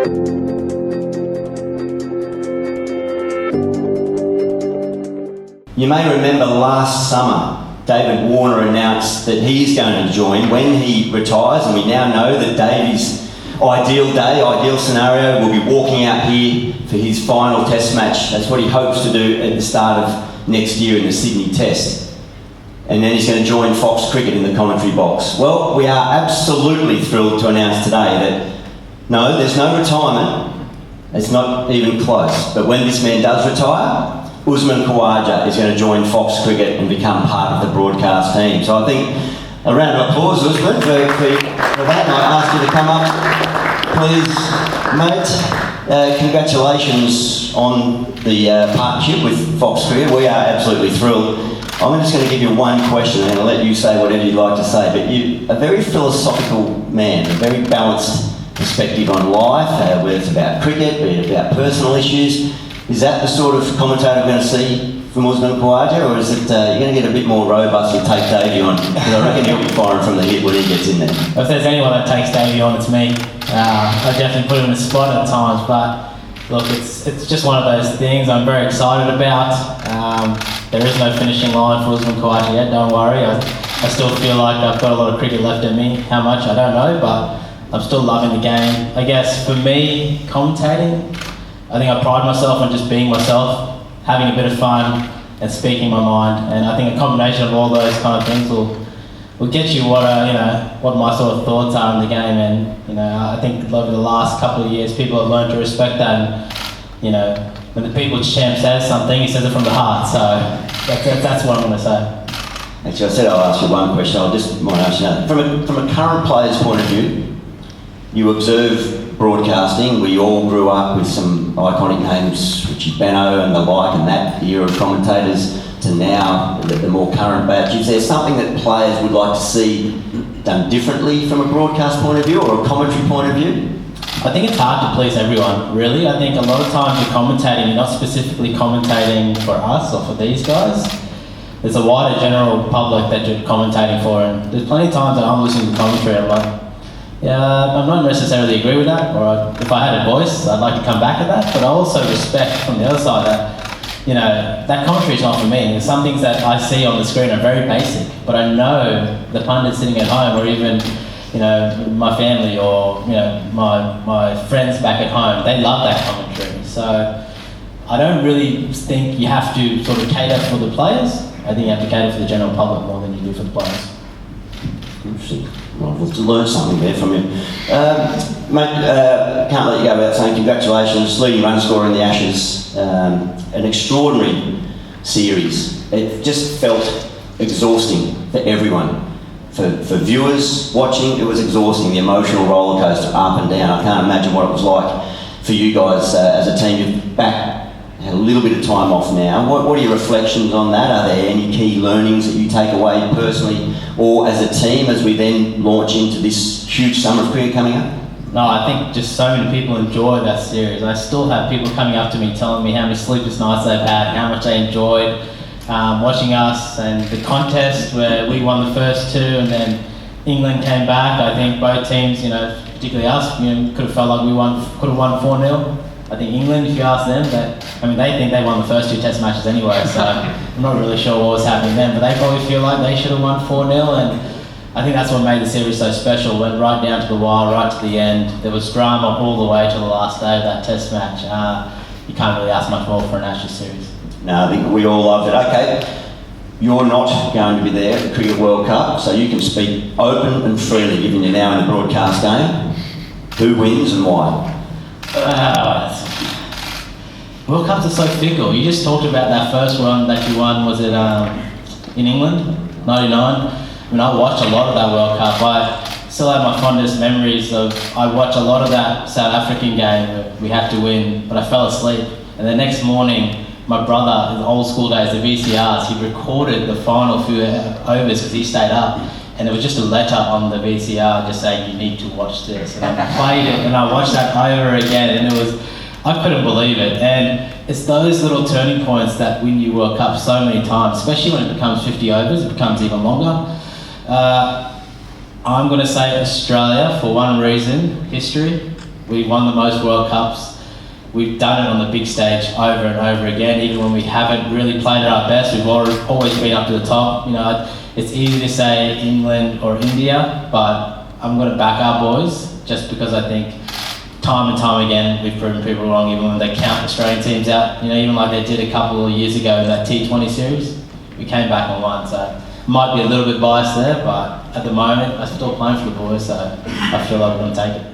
You may remember last summer, David Warner announced that he's going to join when he retires, and we now know that Davey's ideal day, ideal scenario, will be walking out here for his final test match. That's what he hopes to do at the start of next year in the Sydney Test. And then he's going to join Fox Cricket in the commentary box. Well, we are absolutely thrilled to announce today that no, there's no retirement. It's not even close. But when this man does retire, Usman Khawaja is going to join Fox Cricket and become part of the broadcast team. So I think a round of applause, Usman, for that. And I ask you to come up, please, mate. Congratulations on the partnership with Fox Cricket. We are absolutely thrilled. I'm just going to give you one question and I'll let you say whatever you'd like to say. But you're a very philosophical man, a very balanced perspective on life, whether it's about cricket, whether it's about personal issues. Is that the sort of commentator we're going to see from Usman Khawaja, or is it you're going to get a bit more robust and take Davey on? Because I reckon he'll be firing from the hip when he gets in there. If there's anyone that takes Davey on, it's me. I definitely put him in a spot at times, but look, it's just one of those things I'm very excited about. There is no finishing line for Usman Khawaja yet, don't worry. I still feel like I've got a lot of cricket left in me. How much, I don't know, but I'm still loving the game. I guess for me, commentating, I think I pride myself on just being myself, having a bit of fun and speaking my mind. And I think a combination of all those kind of things will get you what my sort of thoughts are in the game. And I think over the last couple of years, people have learned to respect that. And when the People's Champ says something, he says it from the heart. So that's what I'm going to say. Actually, I said I'll ask you one question. I just might ask you now. From a current player's point of view, you observe broadcasting. We all grew up with some iconic names, Richie Benaud and the like, and that era of commentators to now, the more current batch. Is there something that players would like to see done differently from a broadcast point of view or a commentary point of view? I think it's hard to please everyone, really. I think a lot of times you're commentating, you're not specifically commentating for us or for these guys. There's a wider general public that you're commentating for, and there's plenty of times that I'm listening to commentary, I'm like, yeah, I'm not necessarily agree with that, or if I had a voice, I'd like to come back at that, but I also respect from the other side that, that commentary is not for me. Some things that I see on the screen are very basic, but I know the pundits sitting at home, or even, my family or, my friends back at home, they love that commentary. So I don't really think you have to sort of cater for the players. I think you have to cater for the general public more than you do for the players. Interesting. Well, we've learned something there from you. Mate, can't let you go without saying congratulations, leading run scorer in the Ashes. An extraordinary series. It just felt exhausting for everyone. For viewers watching, it was exhausting, the emotional roller coaster up and down. I can't imagine what it was like for you guys as a team. You've had a little bit of time off now. What are your reflections on that? Are there any key learnings that you take away personally or as a team as we then launch into this huge summer of cricket coming up? No, I think just so many people enjoy that series. I still have people coming up to me telling me how many sleepless nights they've had, how much they enjoyed watching us, and the contest where we won the first two and then England came back. I think both teams, particularly us, could have felt like we could have won 4-0. I think England, if you ask them, they think they won the first two test matches anyway, so I'm not really sure what was happening then, but they probably feel like they should have won 4-0, and I think that's what made the series so special. Went right down to the wire, right to the end. There was drama all the way to the last day of that test match. You can't really ask much more for an Ashes series. No, I think we all loved it. Okay, you're not going to be there at the Cricket World Cup, so you can speak open and freely, given you're now in the broadcast game. Who wins and why? World Cups are so fickle. You just talked about that first one that you won, was it in England, 99? I watched a lot of that World Cup. I still have my fondest memories I watched a lot of that South African game that we had to win, but I fell asleep. And the next morning, my brother, in the old school days, the VCRs, he recorded the final few overs because he stayed up. And there was just a letter on the VCR just saying, you need to watch this. And I played it and I watched that over again, and I couldn't believe it. And it's those little turning points that win you World Cup so many times, especially when it becomes 50 overs, it becomes even longer. I'm going to say Australia for one reason, history. We've won the most World Cups. We've done it on the big stage over and over again. Even when we haven't really played at our best, we've always been up to the top. You know, it's easy to say England or India, but I'm going to back our boys just because I think time and time again we've proven people wrong, even when they count Australian teams out. You know, even like they did a couple of years ago in that T20 series, we came back and won. So might be a little bit biased there, but at the moment I'm still playing for the boys, so I feel like we're going to take it.